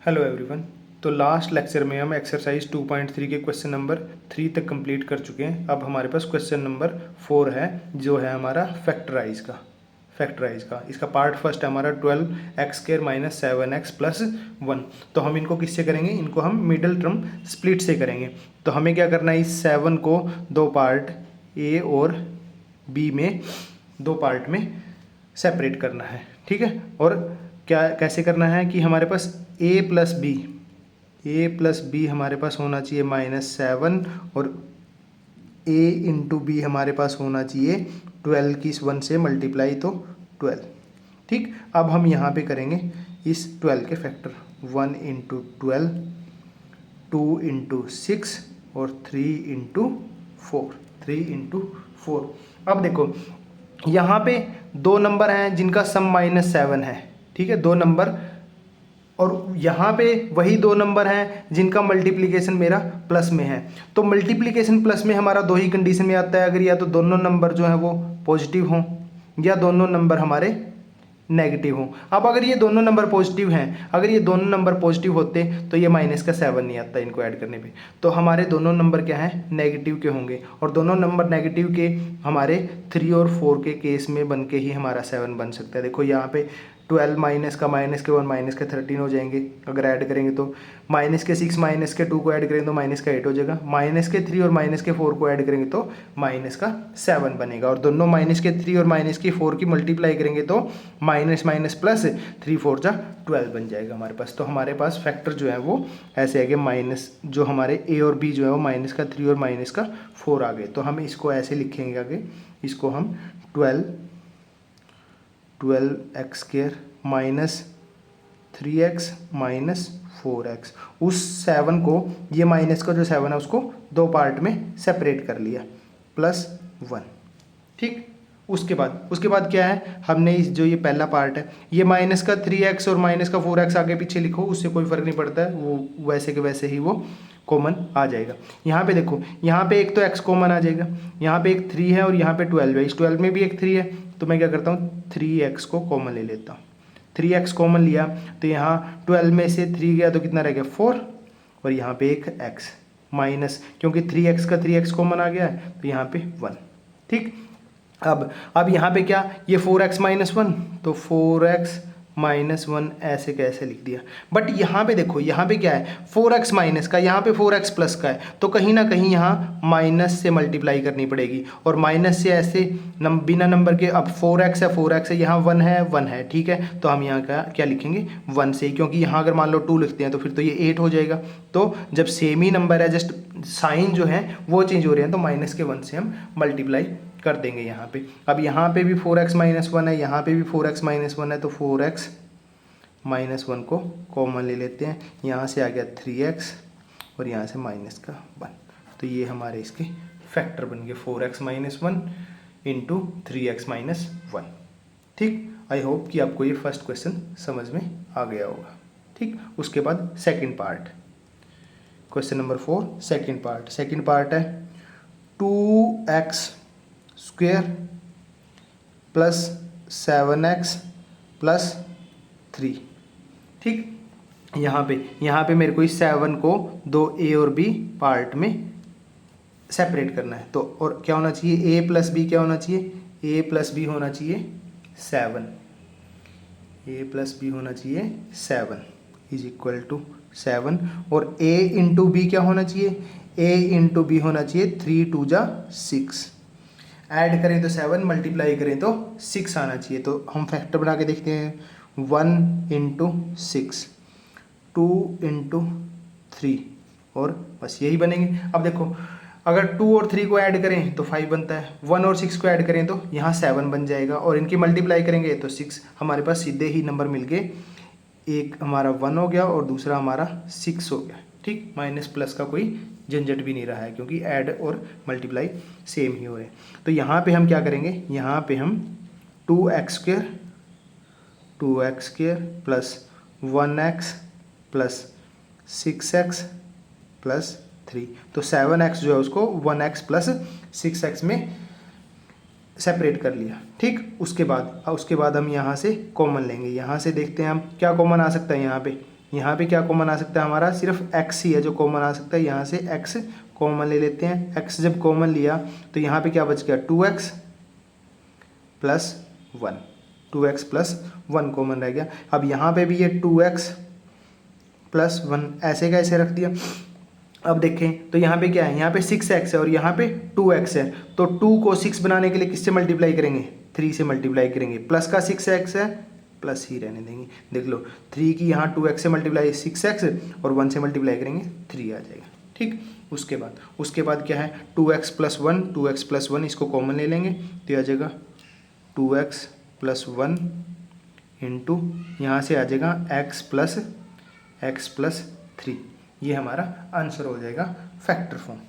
Hello everyone. तो last lecture में हम एक्सरसाइज 2.3 के क्वेश्चन नंबर 3 तक कंप्लीट कर चुके हैं। अब हमारे पास क्वेश्चन नंबर 4 है, जो है हमारा फैक्टराइज का इसका पार्ट फर्स्ट है हमारा 12x² माइनस 7x प्लस 1। तो हम इनको किससे करेंगे? इनको हम मिडल टर्म स्प्लिट से करेंगे। तो हमें क्या करना है, इस 7 को दो पार्ट ए और बी में, दो पार्ट में सेपरेट करना है, ठीक है। और क्या कैसे करना है कि हमारे पास a प्लस बी हमारे पास होना चाहिए -7 और a इंटू बी हमारे पास होना चाहिए 12 की इस 1 से मल्टीप्लाई, तो 12। ठीक, अब हम यहाँ पे करेंगे इस 12 के फैक्टर, 1 इंटू 12, 2 इंटू 6 और 3 इंटू 4। अब देखो यहाँ पे दो नंबर हैं जिनका सम -7 है, ठीक है, दो नंबर, और यहाँ पे वही दो नंबर हैं जिनका मल्टीप्लिकेशन मेरा प्लस में है। तो मल्टीप्लिकेशन प्लस में हमारा दो ही कंडीशन में आता है, अगर या तो दोनों नंबर जो हैं वो पॉजिटिव हों या दोनों नंबर हमारे नेगेटिव हों। अब अगर ये दोनों नंबर पॉजिटिव हैं, अगर ये दोनों नंबर पॉजिटिव होते तो ये -7 नहीं आता इनको ऐड करने पे। तो हमारे दोनों नंबर क्या हैं? नेगेटिव के होंगे, और दोनों नंबर नेगेटिव के हमारे 3 और 4 के केस में बन के ही हमारा 7 बन सकता है। देखो यहाँ पे 12 माइनस के 1 माइनस के 13 हो जाएंगे अगर ऐड करेंगे तो, -6 -2 को ऐड करेंगे तो -8 हो जाएगा, -3 और -4 को ऐड करेंगे तो -7 बनेगा, और दोनों -3 और -4 की मल्टीप्लाई करेंगे तो माइनस माइनस प्लस 3 4 जा 12 बन जाएगा हमारे पास। तो हमारे पास फैक्टर जो है वो ऐसे है कि माइनस जो हमारे ए और बी जो है वो -3 और -4 आ गए। तो हम इसको ऐसे लिखेंगे आगे, इसको हम 12x² minus 3x minus 4x, उस 7 को, ये माइनस का जो 7 है उसको दो पार्ट में सेपरेट कर लिया, +1। ठीक, उसके बाद क्या है, हमने इस जो ये पहला पार्ट है, ये -3x और -4x आगे पीछे लिखो, उससे कोई फ़र्क नहीं पड़ता है, वो वैसे के वैसे ही वो कॉमन आ जाएगा। यहाँ पे देखो, यहाँ पे एक तो x कॉमन आ जाएगा, यहाँ पे एक 3 है और यहाँ पे 12 है, इस 12 में भी एक 3 है, तो मैं क्या करता हूँ 3x को कॉमन ले लेता हूँ। 3x कॉमन लिया तो यहाँ 12 में से 3 गया तो कितना रह गया 4, और यहाँ पे एक x माइनस, क्योंकि 3x का 3x कॉमन आ गया है तो यहाँ पे 1। ठीक, अब यहाँ पे क्या, ये 4x माइनस 1, तो 4x माइनस 1 ऐसे कैसे लिख दिया। बट यहाँ पे देखो, यहाँ पे क्या है, 4x माइनस का, यहाँ पे 4x प्लस का है, तो कहीं ना कहीं यहाँ माइनस से मल्टीप्लाई करनी पड़ेगी, और माइनस से ऐसे बिना नंबर के, अब 4x है 4x है, यहाँ 1 है, ठीक है, तो हम यहाँ का क्या लिखेंगे 1 से, क्योंकि यहाँ अगर मान लो 2 लिखते हैं तो फिर तो ये 8 हो जाएगा। तो जब सेम ही नंबर है, जस्ट साइन जो है वो चेंज हो रहे हैं, तो -1 से हम मल्टीप्लाई कर देंगे यहाँ पे। अब यहाँ पे भी 4x माइनस 1 है, यहाँ पे भी 4x माइनस 1 है, तो 4x माइनस 1 को कॉमन ले लेते हैं, यहाँ से आ गया 3x और यहाँ से -1, तो ये हमारे इसके फैक्टर बन गए 4x minus 1 into 3x minus 1। ठीक, आई होप कि आपको ये फर्स्ट क्वेश्चन समझ में आ गया होगा। ठीक, उसके बाद second part, question number 4 second part है 2x² प्लस 7x प्लस 3। ठीक, यहाँ पे मेरे को इस 7 को दो a और b पार्ट में सेपरेट करना है, तो और क्या होना चाहिए, a प्लस बी क्या होना चाहिए, a प्लस बी होना चाहिए 7, a प्लस बी होना चाहिए 7 इज इक्वल टू 7, और a इंटू बी क्या होना चाहिए, a इंटू बी होना चाहिए 3 2 जा 6, ऐड करें तो 7, मल्टीप्लाई करें तो 6 आना चाहिए। तो हम फैक्टर बना के देखते हैं, 1 इंटू 6, 2 इंटू 3, और बस यही बनेंगे। अब देखो, अगर 2 और 3 को ऐड करें तो 5 बनता है, 1 और 6 को ऐड करें तो यहाँ 7 बन जाएगा, और इनकी मल्टीप्लाई करेंगे तो 6, हमारे पास सीधे ही नंबर मिल गए, एक हमारा 1 हो गया और दूसरा हमारा 6 हो गया। ठीक, माइनस प्लस का कोई झंझट भी नहीं रहा है, क्योंकि ऐड और मल्टीप्लाई सेम ही हो रहे हैं। तो यहाँ पे हम क्या करेंगे, यहाँ पे हम 2x² plus 1x plus 6x plus 3, तो 7x जो है उसको 1x प्लस 6x में सेपरेट कर लिया। ठीक, उसके बाद हम यहाँ से कॉमन लेंगे, यहाँ से देखते हैं हम क्या कॉमन आ सकता है। यहाँ पे यहाँ पे क्या कॉमन आ सकता है हमारा, सिर्फ x ही है जो कॉमन आ सकता है। यहाँ से x कॉमन ले लेते हैं। x जब कॉमन लिया तो यहाँ पे क्या बच गया, 2x plus 1, 2x plus 1 common रह गया। अब यहाँ पे भी ये 2x प्लस 1 ऐसे का ऐसे रख दिया। अब देखें तो यहाँ पे क्या है, यहाँ पे 6x है और यहाँ पे 2x है, तो 2 को 6 बनाने के लिए किससे मल्टीप्लाई करेंगे, 3 से मल्टीप्लाई करेंगे। प्लस का 6x है, प्लस ही रहने देंगे। देख लो 3 की यहाँ 2x से मल्टीप्लाई 6x और 1 से मल्टीप्लाई करेंगे 3 आ जाएगा। ठीक, उसके बाद क्या है, 2x प्लस 1, 2x प्लस 1 इसको कॉमन ले लेंगे तो आ जाएगा 2x प्लस 1 इंटू यहाँ से आ जाएगा x प्लस 3। ये हमारा आंसर हो जाएगा फैक्टर फॉर्म।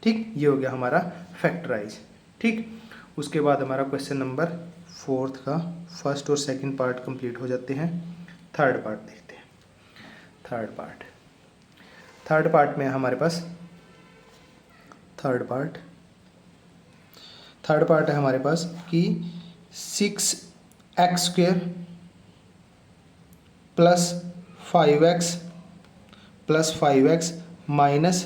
ठीक, ये हो गया हमारा फैक्टराइज। ठीक, उसके बाद हमारा क्वेश्चन नंबर 4 का फर्स्ट और सेकंड पार्ट कंप्लीट हो जाते हैं। थर्ड पार्ट देखते हैं। थर्ड पार्ट में हमारे पास थर्ड पार्ट है हमारे पास कि 6x² plus 5x minus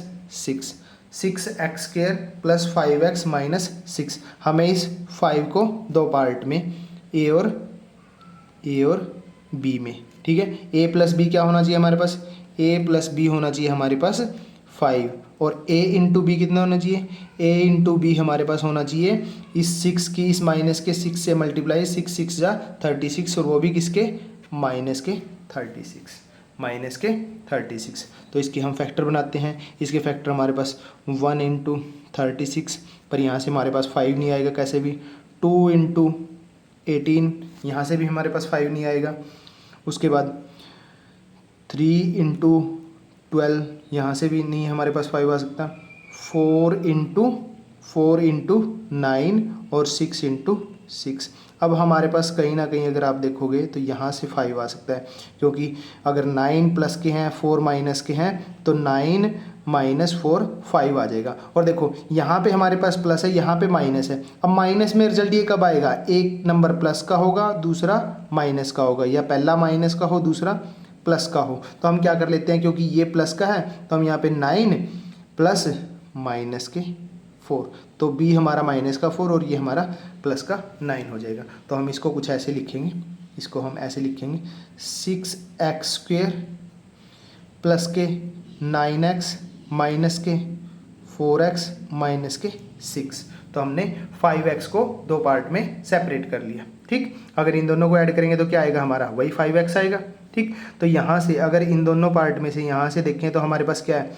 6x² plus 5x minus 6। हमें इस 5 को दो पार्ट में a और b में, ठीक है। a प्लस बी क्या होना चाहिए हमारे पास, a प्लस बी होना चाहिए हमारे पास 5, और a इंटू बी कितना होना चाहिए, a इंटू बी हमारे पास होना चाहिए इस 6 की, इस माइनस के 6 से मल्टीप्लाई, 6 6 जा 36, और वो भी किसके, माइनस के 36। तो इसके हम फैक्टर बनाते हैं। इसके फैक्टर हमारे पास 1 इंटू 36, पर यहाँ से हमारे पास 5 नहीं आएगा कैसे भी। 2 इंटू 18, यहाँ से भी हमारे पास 5 नहीं आएगा। उसके बाद 3 इंटू 12, यहाँ से भी नहीं हमारे पास 5 आ सकता। 4 इंटू 9 और 6 इंटू 6। अब हमारे पास कहीं ना कहीं अगर आप देखोगे तो यहाँ से 5 आ सकता है, क्योंकि अगर 9 प्लस के हैं 4 माइनस के हैं तो 9 माइनस 4 5 आ जाएगा। और देखो यहाँ पे हमारे पास प्लस है, यहाँ पे माइनस है। अब माइनस में रिजल्ट ये कब आएगा, एक नंबर प्लस का होगा दूसरा माइनस का होगा, या पहला माइनस का हो दूसरा प्लस का हो। तो हम क्या कर लेते हैं, क्योंकि ये प्लस का है तो हम यहाँ पे 9 प्लस माइनस के 4, तो b हमारा माइनस का 4 और ये हमारा प्लस का 9 हो जाएगा। तो हम इसको कुछ ऐसे लिखेंगे, 6x² प्लस के 9x माइनस के 4x माइनस के 6। तो हमने 5x को दो पार्ट में सेपरेट कर लिया। ठीक, अगर इन दोनों को ऐड करेंगे तो क्या आएगा हमारा, वही 5x आएगा। ठीक, तो यहाँ से अगर इन दोनों पार्ट में से यहाँ से देखें तो हमारे पास क्या है,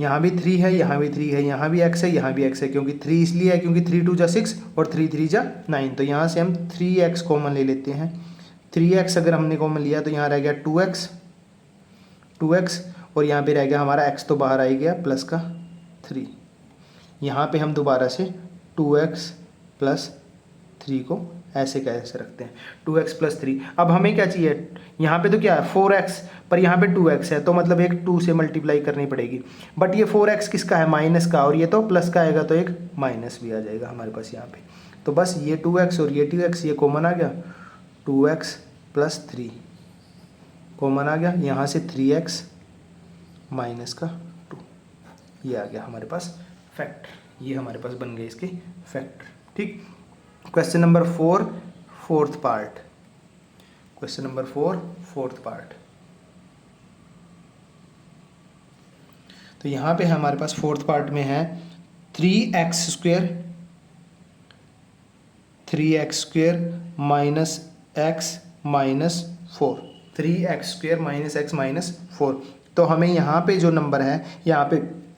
यहाँ भी 3 है, यहाँ भी 3 है, यहाँ भी x है, यहाँ भी x है। क्योंकि 3 इसलिए है क्योंकि 3 2 जा 6 और 3 3 जा 9, तो यहाँ से हम 3x कॉमन ले लेते हैं। 3x अगर हमने कॉमन लिया तो यहाँ रह गया 2x, और यहाँ पे रह गया हमारा x तो बाहर आ ही गया प्लस का 3। यहाँ पे हम दोबारा से 2x प्लस 3 को ऐसे कैसे रखते हैं, 2x प्लस 3। अब हमें क्या चाहिए, यहाँ पे तो क्या है 4x, पर यहाँ पे 2x है, तो मतलब एक 2 से मल्टीप्लाई करनी पड़ेगी। बट ये 4x किसका है, माइनस का, और ये तो प्लस का आएगा, तो एक माइनस भी आ जाएगा हमारे पास यहाँ पे। तो बस ये 2x और ये 2x ये कॉमन आ गया, 2x प्लस 3 कॉमन आ गया। यहाँ से 3x माइनस का 2, ये आ गया हमारे पास फैक्टर। ये हमारे पास बन गए इसके फैक्टर। ठीक, क्वेश्चन नंबर 4 फोर्थ पार्ट। तो यहाँ पे हमारे पास फोर्थ पार्ट में है 3x² minus x minus 4, 3x² minus x minus 4। तो हमें यहाँ पे जो नंबर है, यहाँ पे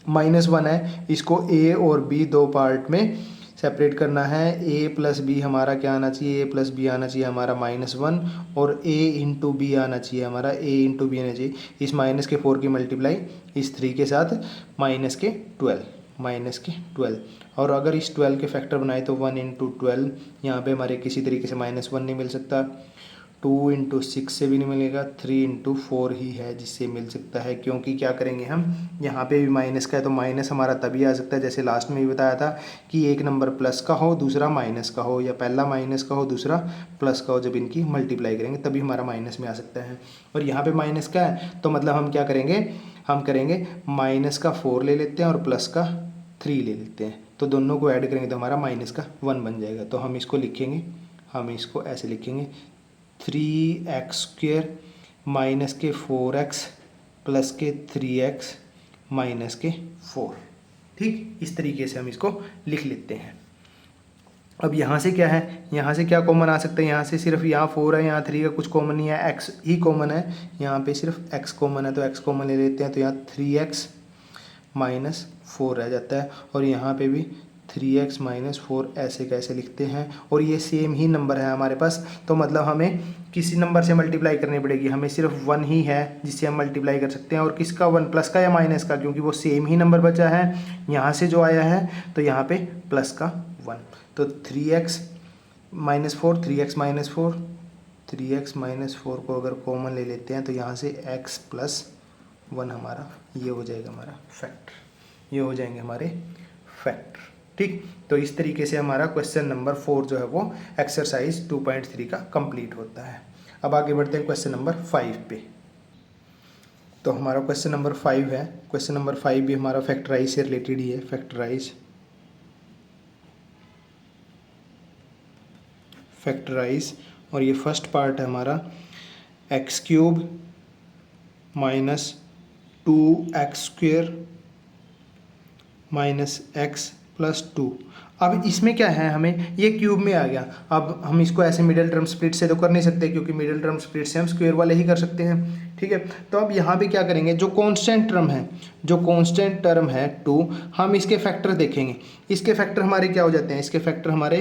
-1 है, इसको a और b दो पार्ट में सेपरेट करना है। a प्लस बी हमारा क्या आना चाहिए, a प्लस बी आना चाहिए हमारा -1, और a इंटू बी आना चाहिए हमारा, a इंटू बी आना चाहिए इस माइनस के 4 की मल्टीप्लाई इस 3 के साथ माइनस के 12। और अगर इस 12 के फैक्टर बनाए तो 1 इंटू 12, यहाँ पर हमारे किसी तरीके से -1 नहीं मिल सकता। 2 इंटू 6 से भी नहीं मिलेगा, 3 इंटू 4 ही है जिससे मिल सकता है, क्योंकि क्या करेंगे हम यहाँ पे भी माइनस का है तो माइनस हमारा तभी आ सकता है जैसे लास्ट में भी बताया था कि एक नंबर प्लस का हो दूसरा माइनस का हो, या पहला माइनस का हो दूसरा प्लस का हो, जब इनकी मल्टीप्लाई करेंगे तभी हमारा माइनस में आ सकता है। और यहाँ पे माइनस का है तो मतलब हम क्या करेंगे, हम करेंगे माइनस का 4 ले लेते हैं और प्लस का 3 ले लेते हैं, तो दोनों को ऐड करेंगे तो हमारा माइनस का 1 बन जाएगा। तो हम इसको लिखेंगे, हम इसको ऐसे लिखेंगे 3x² माइनस के 4x प्लस के 3x माइनस के 4। ठीक, इस तरीके से हम इसको लिख लेते हैं। अब यहाँ से क्या है, यहाँ से क्या कॉमन आ सकता है, यहाँ से सिर्फ यहाँ 4 है, यहाँ 3 का कुछ कॉमन नहीं है, x ही कॉमन है, यहाँ पे सिर्फ x कॉमन है तो x कॉमन ले लेते हैं, तो यहाँ 3x माइनस 4 रह जाता है, और यहाँ पे भी 3x माइनस 4 ऐसे कैसे लिखते हैं, और ये सेम ही नंबर है हमारे पास, तो मतलब हमें किसी नंबर से मल्टीप्लाई करनी पड़ेगी, हमें सिर्फ 1 ही है जिससे हम मल्टीप्लाई कर सकते हैं, और किसका 1, प्लस का या माइनस का, क्योंकि वो सेम ही नंबर बचा है यहाँ से जो आया है, तो यहाँ पे प्लस का 1, तो 3x minus 4, 3x minus 4, 3x minus 4 को अगर कॉमन ले लेते हैं तो यहाँ से x प्लस 1 हमारा ये हो जाएगा हमारा फैक्टर, ये हो जाएंगे हमारे फैक्टर। ठीक, तो इस तरीके से हमारा क्वेश्चन नंबर 4 जो है वो एक्सरसाइज 2.3 का कंप्लीट होता है। अब आगे बढ़ते हैं क्वेश्चन नंबर 5 पे। तो हमारा क्वेश्चन नंबर 5 है, क्वेश्चन नंबर 5 भी हमारा फैक्टराइज से रिलेटेड ही है, फैक्टराइज, और ये फर्स्ट पार्ट है हमारा x³ minus 2x² minus x plus 2। अब इसमें क्या है, हमें ये क्यूब में आ गया, अब हम इसको ऐसे मिडिल टर्म स्प्लिट से तो कर नहीं सकते, क्योंकि मिडिल टर्म स्प्लिट से हम स्क्वायर वाले ही कर सकते हैं। ठीक है, तो अब यहाँ पे क्या करेंगे, जो कांस्टेंट टर्म है, जो कांस्टेंट टर्म है 2, हम इसके फैक्टर देखेंगे, इसके फैक्टर हमारे क्या हो जाते हैं, इसके फैक्टर हमारे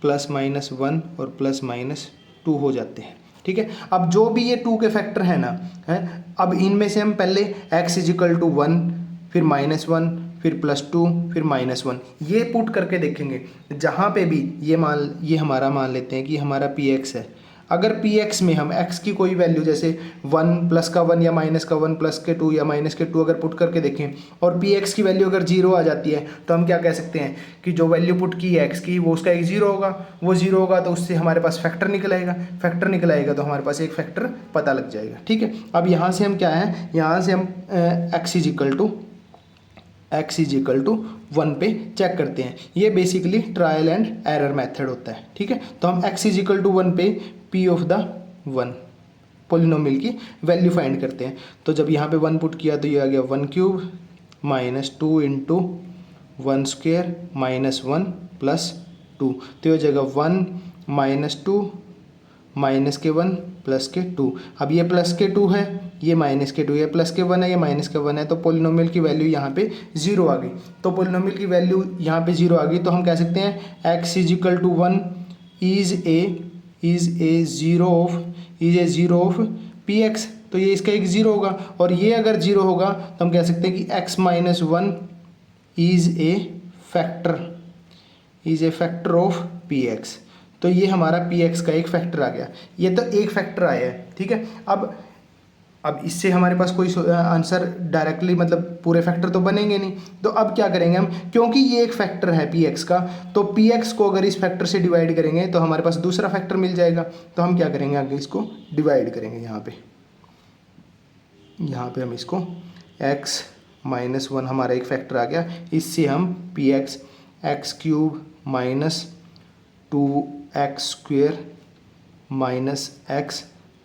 प्लस माइनस 1 और प्लस माइनस 2 हो जाते हैं। ठीक है, अब जो भी ये 2 के फैक्टर है ना, है, अब इनमें से हम पहले x इजिकल टू 1, फिर -1, फिर +2, फिर -1 ये पुट करके देखेंगे। जहाँ पे भी ये हमारा मान लेते हैं कि हमारा px है, अगर px में हम x की कोई वैल्यू जैसे 1 प्लस का 1 या माइनस का 1 प्लस के 2 या माइनस के 2 अगर पुट करके देखें और px की वैल्यू अगर 0 आ जाती है तो हम क्या कह सकते हैं कि जो वैल्यू पुट की है x की वो उसका एक 0 होगा, वो 0 होगा तो उससे हमारे पास फैक्टर निकल आएगा, फैक्टर निकल आएगा तो हमारे पास एक फैक्टर पता लग जाएगा। ठीक है, अब यहाँ से हम क्या है, यहाँ से हम x इजिकल टू 1 पे चेक करते हैं, ये basically trial and error method होता है। ठीक है, तो हम x इजिकल टू 1 पे p ऑफ द 1 पोलिनोमियल की वैल्यू फाइंड करते हैं। तो जब यहाँ पे 1 पुट किया तो ये आ गया 1³ माइनस 2 इंटू 1² माइनस 1 प्लस 2, तो ये जगह 1 माइनस 2 माइनस के 1 प्लस के 2। अब ये प्लस के 2 है, ये माइनस के 2, ये प्लस के 1 है, ये माइनस के 1 है, तो पोलिनोमियल की वैल्यू यहाँ पे 0 आ गई। तो पोलिनोमियल की वैल्यू यहाँ पे 0 आ गई, तो हम कह सकते हैं x is equal to 1 is a zero of px, तो ये इसका एक 0 होगा, और ये अगर 0 होगा तो हम कह सकते हैं कि x minus 1 is A factor of px, तो ये हमारा px का एक फैक्टर आ गया, ये तो एक फैक्टर आया है। ठीक है, अब इससे हमारे पास कोई आंसर डायरेक्टली मतलब पूरे फैक्टर तो बनेंगे नहीं, तो अब क्या करेंगे हम, क्योंकि ये एक फैक्टर है px का, तो px को अगर इस फैक्टर से डिवाइड करेंगे तो हमारे पास दूसरा फैक्टर मिल जाएगा। तो हम क्या करेंगे, आगे इसको डिवाइड करेंगे, यहाँ पे हम इसको x माइनस 1 हमारा एक फैक्टर आ गया, इससे हम px x³ minus 2x² minus x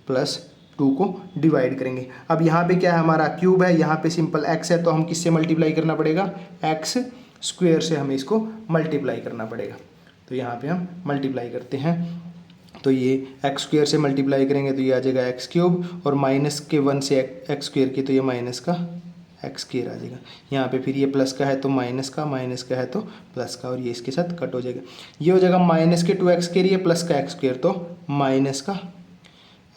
plus 2 को डिवाइड करेंगे। अब यहाँ पे क्या है, हमारा क्यूब है, यहाँ पे सिंपल x है, तो हम किससे मल्टीप्लाई करना पड़ेगा, x² से हमें इसको मल्टीप्लाई करना पड़ेगा। तो यहाँ पे हम मल्टीप्लाई करते हैं, तो ये x² से मल्टीप्लाई करेंगे तो ये आ जाएगा x³ और माइनस के 1 से x² की, तो ये माइनस का x² आ जाएगा। यहाँ पे फिर ये प्लस का है तो माइनस का है तो प्लस का, और ये इसके साथ कट हो जाएगा, ये हो जाएगा माइनस के 2x², ये प्लस का x² तो माइनस का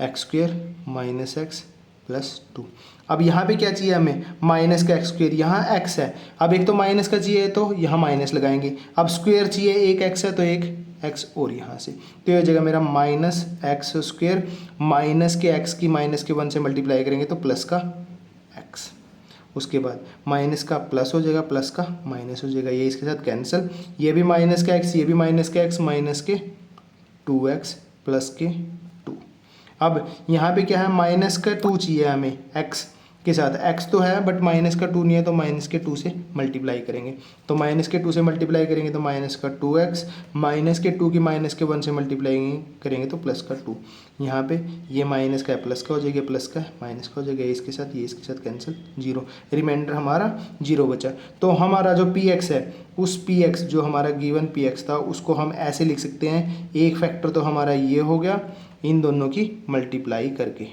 x² माइनस x प्लस 2। अब यहाँ पे क्या चाहिए हमें, माइनस का x², यहाँ x है, अब एक तो माइनस का चाहिए तो यहाँ माइनस लगाएंगे, अब स्क्वायर चाहिए, एक x है तो एक एक्स और यहाँ से, तो ये हो जाएगा मेरा माइनस एक्स स्क्वेयर, माइनस के एक्स की माइनस के 1 से मल्टीप्लाई करेंगे तो प्लस का एक्स, उसके बाद माइनस का प्लस हो जाएगा, प्लस का माइनस हो जाएगा, ये इसके साथ कैंसिल, ये भी माइनस का एक्स, ये भी माइनस का एक्स, माइनस के 2x प्लस के 2। अब यहाँ पे क्या है, माइनस का 2 चाहिए हमें x के साथ, x तो है बट माइनस का 2 नहीं है, तो माइनस के 2 से मल्टीप्लाई करेंगे, तो माइनस के 2 से मल्टीप्लाई करेंगे तो माइनस का 2x, माइनस के 2 की माइनस के 1 से मल्टीप्लाई करेंगे तो प्लस का 2। यहाँ पे ये माइनस का है प्लस का हो जाएगा, प्लस का माइनस का हो जाएगा, इसके साथ ये इसके साथ कैंसिल, 0, रिमाइंडर हमारा 0 बचा। तो हमारा जो px है, उस px जो हमारा गिवन px था उसको हम ऐसे लिख सकते हैं, एक फैक्टर तो हमारा ये हो गया इन दोनों की मल्टीप्लाई करके,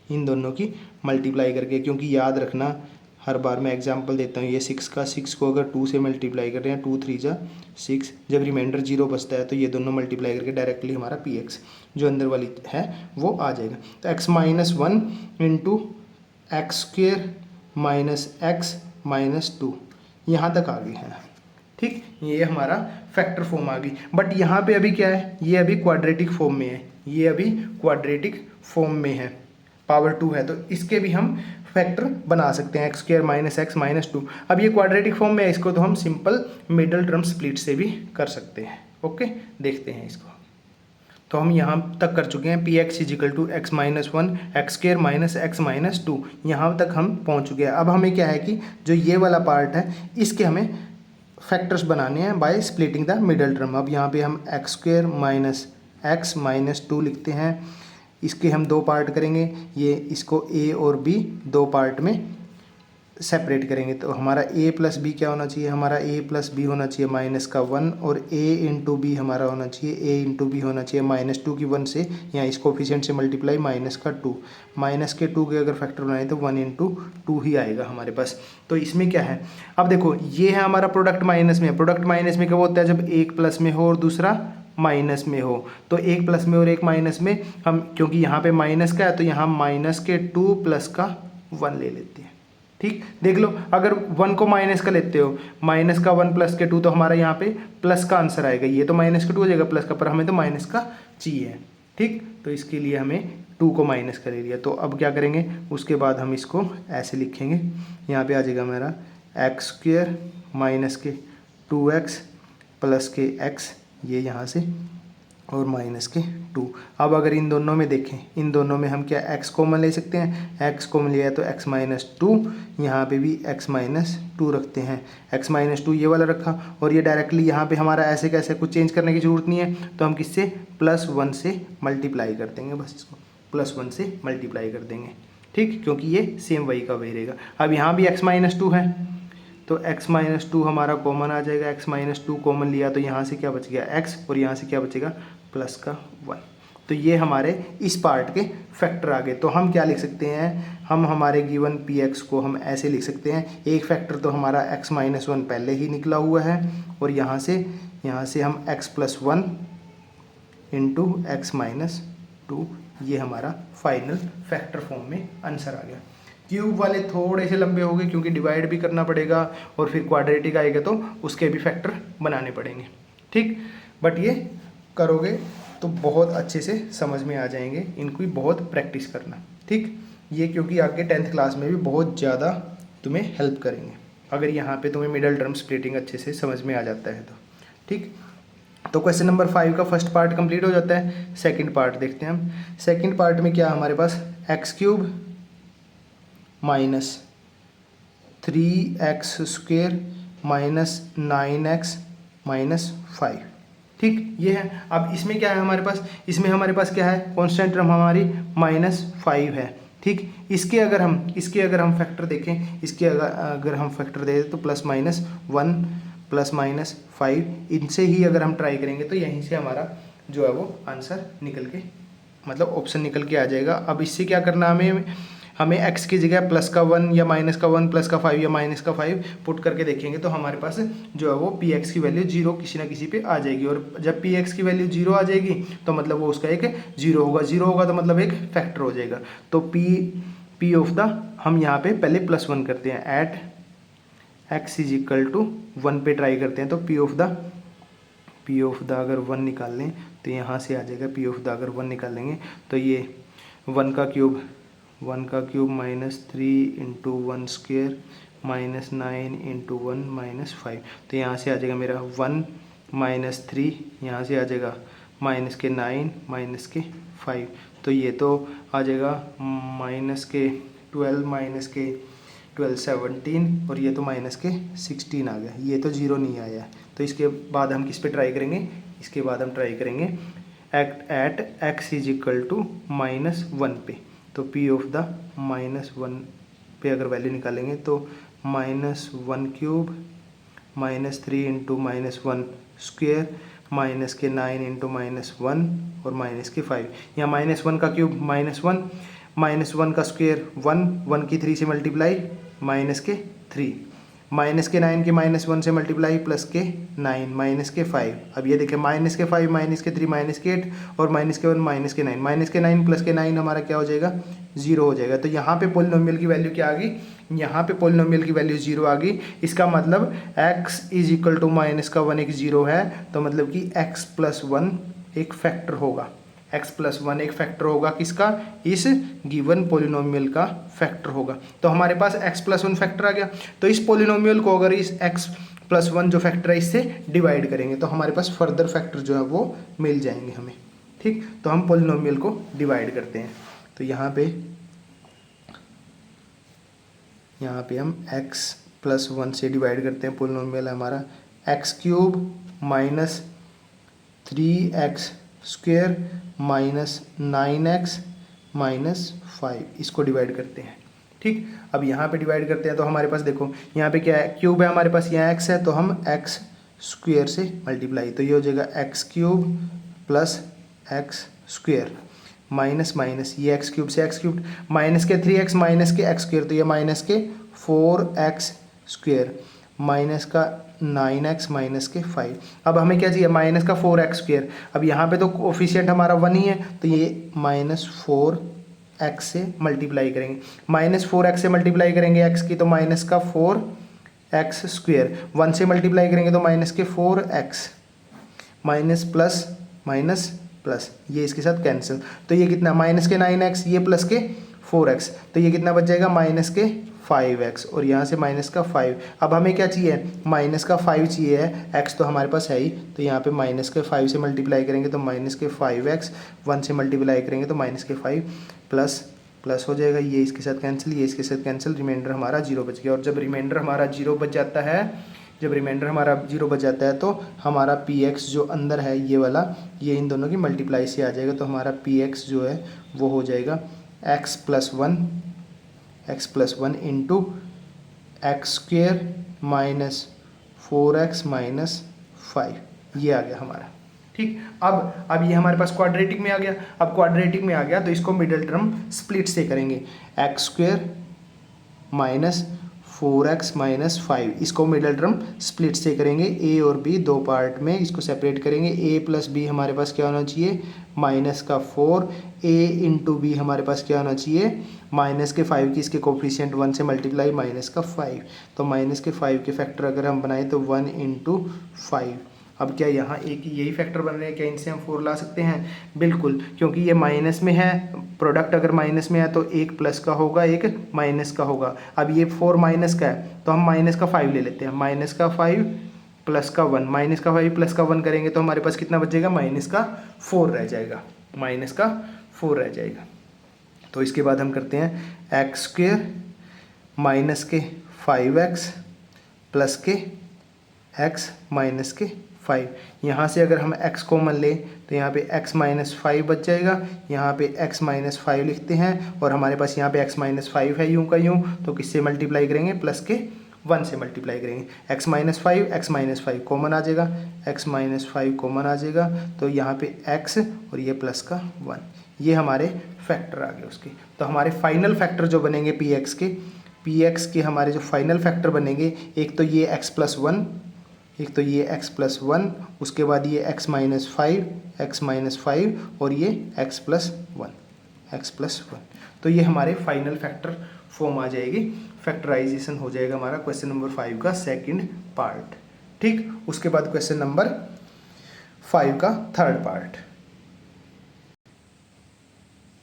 इन दोनों की मल्टीप्लाई करके, क्योंकि याद रखना हर बार मैं एग्जांपल देता हूँ, ये 6 को अगर 2 से मल्टीप्लाई कर रहे हैं, 2 3 जा 6, जब रिमाइंडर 0 बचता है तो ये दोनों मल्टीप्लाई करके डायरेक्टली हमारा px जो अंदर वाली है वो आ जाएगा। तो x minus 1 into x square minus x minus 2 यहाँ तक आ गई है, ठीक, ये हमारा फैक्टर फॉर्म आ गई। बट यहाँ पे अभी क्या है, ये अभी क्वाड्रेटिक फॉर्म में है, ये अभी क्वाड्रेटिक फॉर्म में है, पावर 2 है, तो इसके भी हम फैक्टर बना सकते हैं, x square minus x minus 2। अब ये क्वाड्रेटिक फॉर्म में है, इसको तो हम सिंपल मिडल टर्म स्प्लिट से भी कर सकते हैं। ओके, देखते हैं इसको। तो हम यहाँ तक कर चुके हैं, P x is equal to x minus 1 x square minus x minus 2, यहाँ तक हम पहुँच चुके हैं। अब हमें क्या है कि जो ये वाला पार्ट है इसके हमें फैक्टर्स बनाने हैं by splitting the middle term. अब यहाँ पे हम x square minus x minus 2 लिखते हैं, इसके हम 2 पार्ट करेंगे, ये इसको a और b 2 पार्ट में सेपरेट करेंगे। तो हमारा a प्लस बी क्या होना चाहिए, हमारा a प्लस बी होना चाहिए माइनस का 1, और a इंटू बी हमारा होना चाहिए, a इंटू बी होना चाहिए माइनस 2 की 1 से, या इस कोफिशिएंट से मल्टीप्लाई माइनस का 2, माइनस के 2 के अगर फैक्टर बनाए तो 1 इंटू 2 ही आएगा हमारे पास। तो इसमें क्या है, अब देखो ये है हमारा प्रोडक्ट माइनस में, प्रोडक्ट माइनस में कब होता है, जब एक प्लस में हो और दूसरा माइनस में हो। तो एक प्लस में और एक माइनस में हम, क्योंकि यहाँ पे माइनस का है तो यहाँ माइनस के 2 प्लस का 1 ले लेते हैं, ठीक। देख लो, अगर 1 को माइनस का लेते हो, माइनस का 1 प्लस के 2, तो हमारा यहाँ पे प्लस का आंसर आएगा, ये तो माइनस का 2 हो जाएगा प्लस का, पर हमें तो माइनस का चाहिए, ठीक। तो इसके लिए हमें 2 को माइनस का ले लिया। तो अब क्या करेंगे, उसके बाद हम इसको ऐसे लिखेंगे, यहाँ पे आ जाएगा मेरा एक्स स्क्वेयर माइनस के 2x प्लस के x, ये यहाँ से, और माइनस के 2। अब अगर इन दोनों में देखें, इन दोनों में हम क्या x कॉमन ले सकते हैं, x कॉमन लिया है तो x माइनस 2, यहाँ पर भी x माइनस 2 रखते हैं, x माइनस 2 ये वाला रखा, और ये डायरेक्टली यहाँ पे हमारा ऐसे कैसे कुछ चेंज करने की ज़रूरत नहीं है, तो हम किससे प्लस 1 से मल्टीप्लाई कर देंगे, बस इसको प्लस 1 से मल्टीप्लाई कर देंगे, ठीक, क्योंकि ये सेम वही का वही रहेगा। अब यहाँ भी x माइनस 2 है, तो x माइनस 2 हमारा कॉमन आ जाएगा, x माइनस 2 कॉमन लिया तो यहाँ से क्या बच गया x, और यहाँ से क्या बचेगा प्लस का 1। तो ये हमारे इस पार्ट के फैक्टर आ गए। तो हम क्या लिख सकते हैं, हम हमारे गिवन px को हम ऐसे लिख सकते हैं, एक फैक्टर तो हमारा x माइनस 1 पहले ही निकला हुआ है, और यहाँ से हम x plus 1 into x minus 2, ये हमारा फाइनल फैक्टर फॉर्म में आंसर आ गया। क्यूब वाले थोड़े से लंबे हो गए क्योंकि डिवाइड भी करना पड़ेगा, और फिर क्वाड्रेटिक आएगा तो उसके भी फैक्टर बनाने पड़ेंगे, ठीक। बट ये करोगे तो बहुत अच्छे से समझ में आ जाएंगे, इनको ही बहुत प्रैक्टिस करना, ठीक। ये क्योंकि आगे 10th क्लास में भी बहुत ज़्यादा तुम्हें हेल्प करेंगे, अगर यहाँ पे तुम्हें मिडल टर्म स्प्लिटिंग अच्छे से समझ में आ जाता है तो, ठीक। तो क्वेश्चन नंबर 5 का फर्स्ट पार्ट कंप्लीट हो जाता है। सेकंड पार्ट देखते हैं हम। सेकंड पार्ट में क्या हमारे पास, x cube minus 3x square minus 9x minus 5, ठीक, ये है। अब इसमें क्या है हमारे पास, इसमें हमारे पास क्या है, कांस्टेंट टर्म हमारी -5 है, ठीक। इसके अगर हम फैक्टर देखें, इसके अगर हम फैक्टर दें तो प्लस माइनस 1 प्लस माइनस 5, इनसे ही अगर हम ट्राई करेंगे तो यहीं से हमारा जो है वो आंसर निकल के, मतलब ऑप्शन निकल के आ जाएगा। अब इससे क्या करना, हमें x की जगह प्लस का 1 या माइनस का 1 प्लस का 5 या माइनस का 5 पुट करके देखेंगे तो हमारे पास जो है वो px की वैल्यू 0 किसी ना किसी पे आ जाएगी, और जब px की वैल्यू 0 आ जाएगी तो मतलब वो उसका एक 0 होगा तो मतलब एक फैक्टर हो जाएगा। तो p ऑफ द, हम यहाँ पे पहले +1 करते हैं, at x is equal to 1 पे ट्राई करते हैं, तो p of the P of the अगर 1 निकाल लें तो यहाँ से आ जाएगा पी ऑफ द अगर 1 निकालेंगे तो ये 1 का क्यूब -3 इंटू 1 स्क्वेयर -9 इंटू 1 -5, तो यहाँ से आ जाएगा मेरा 1 -3, यहाँ से आ जाएगा -9 -5, तो ये तो आ जाएगा -12 17 और ये तो -16 आ गया, ये तो जीरो नहीं आया। तो इसके बाद हम किस पे ट्राई करेंगे, इसके बाद हम ट्राई करेंगे at x is equal to -1 पे। तो p ऑफ द -1 पे अगर वैल्यू निकालेंगे तो -1 क्यूब -3 इंटू -1 स्क्वेयर -9 इंटू -1 और -5। यहाँ -1 का क्यूब -1 का स्क्वेयर 1 की 3 से मल्टीप्लाई -3 -9 के -1 से मल्टीप्लाई +9 -5। अब ये देखें -5 -3 -8 और -1 -9 -9 हमारा क्या हो जाएगा, 0 हो जाएगा। तो यहाँ पे पोलिनोमियल की वैल्यू क्या आ गई, यहाँ पे पोलिनोमियल की वैल्यू 0 आ गई। इसका मतलब x इज इक्वल टू -1 एक 0 है, तो मतलब कि x + 1 एक फैक्टर होगा, x + 1 एक फैक्टर होगा किसका, इस गिवन पोलिनोमियल का फैक्टर होगा। तो हमारे पास x + 1 फैक्टर आ गया। तो इस पोलिनोमियल को अगर इस x + 1 जो फैक्टर है इससे डिवाइड करेंगे तो हमारे पास फर्दर फैक्टर जो है वो मिल जाएंगे हमें। ठीक, तो हम पोलिनोमियल को डिवाइड करते हैं। तो यहाँ पे हम x + 1 से डिवाइड करते हैं। पोलिनोमियल हमारा x³ -3x स्क्वेयर -9x -5, इसको डिवाइड करते हैं। ठीक, अब यहाँ पे डिवाइड करते हैं तो हमारे पास देखो यहाँ पे क्या है, क्यूब है हमारे पास, यहाँ x है तो हम x स्क्वेयर से मल्टीप्लाई, तो ये हो जाएगा x³ + x स्क्वेयर माइनस ये x³ से x³ -3x -x स्क्वेयर, तो ये -4x स्क्वेयर -9x -5। अब हमें क्या चाहिए, -4x स्क्वेयर। अब यहाँ पे तो कोफिशिएंट हमारा 1 ही है, तो ये -4x से मल्टीप्लाई करेंगे, -4x से मल्टीप्लाई करेंगे x की तो -4x स्क्वेयर, 1 से मल्टीप्लाई करेंगे तो -4x minus plus minus plus, ये इसके साथ कैंसिल, तो ये कितना -9x, ये +4x, तो ये कितना बच जाएगा -5x और यहाँ से -5। अब हमें क्या चाहिए, -5 चाहिए है, x तो हमारे पास है ही, तो यहाँ पे -5 से मल्टीप्लाई करेंगे तो -5x, 1 से मल्टीप्लाई करेंगे तो -5 प्लस हो जाएगा, ये इसके साथ कैंसिल, ये इसके साथ कैंसिल, रिमाइंडर हमारा 0 बच गया। और जब रिमाइंडर हमारा 0 बच जाता है तो हमारा px जो अंदर है ये वाला, ये इन दोनों की मल्टीप्लाई से आ जाएगा, तो हमारा px जो है वो हो जाएगा x + 1 into x square -4x -5, ये आ गया हमारा। ठीक, अब ये हमारे पास क्वाड्रेटिक में आ गया। अब क्वाड्रेटिक में आ गया तो इसको मिडिल टर्म स्प्लिट से करेंगे, x² -4x -5, इसको मिडिल टर्म स्प्लिट से करेंगे, a और b दो पार्ट में इसको सेपरेट करेंगे। a + b हमारे पास क्या होना चाहिए, -4, a इंटू b हमारे पास क्या होना चाहिए, -5 की इसके कोफिशिएंट 1 से मल्टीप्लाई -5, तो -5 के फैक्टर अगर हम बनाए तो 1 × 5। अब क्या यहाँ एक यही फैक्टर बन रहे हैं, क्या इनसे हम 4 ला सकते हैं, बिल्कुल, क्योंकि ये माइनस में है, प्रोडक्ट अगर माइनस में है तो एक प्लस का होगा एक माइनस का होगा। अब ये 4 माइनस का है तो हम -5 ले लेते हैं, -5 प्लस का 1, -5 प्लस का 1 करेंगे तो हमारे पास कितना बच जाएगा, -4 रह जाएगा, -4 रह जाएगा। तो इसके बाद हम करते हैं x² -5x प्लस के x -5, यहाँ से अगर हम x कॉमन लें तो यहाँ पे x -5 बच जाएगा, यहाँ पे x -5 लिखते हैं और हमारे पास यहाँ पे x -5 है यूं का यूं, तो किससे मल्टीप्लाई करेंगे, +1 से मल्टीप्लाई करेंगे, x -5 कॉमन आ जाएगा, x -5 कॉमन आ जाएगा, तो यहाँ पे x और ये प्लस का 1, ये हमारे फैक्टर आ गए उसके। तो हमारे फाइनल फैक्टर जो बनेंगे px के हमारे जो फाइनल फैक्टर बनेंगे, एक तो ये x + 1, उसके बाद ये x -5 और ये x + 1, तो ये हमारे फाइनल फैक्टर फॉर्म आ जाएगी, फैक्टराइजेशन हो जाएगा हमारा क्वेश्चन नंबर 5 का सेकंड पार्ट। ठीक, उसके बाद क्वेश्चन नंबर 5 का थर्ड पार्ट।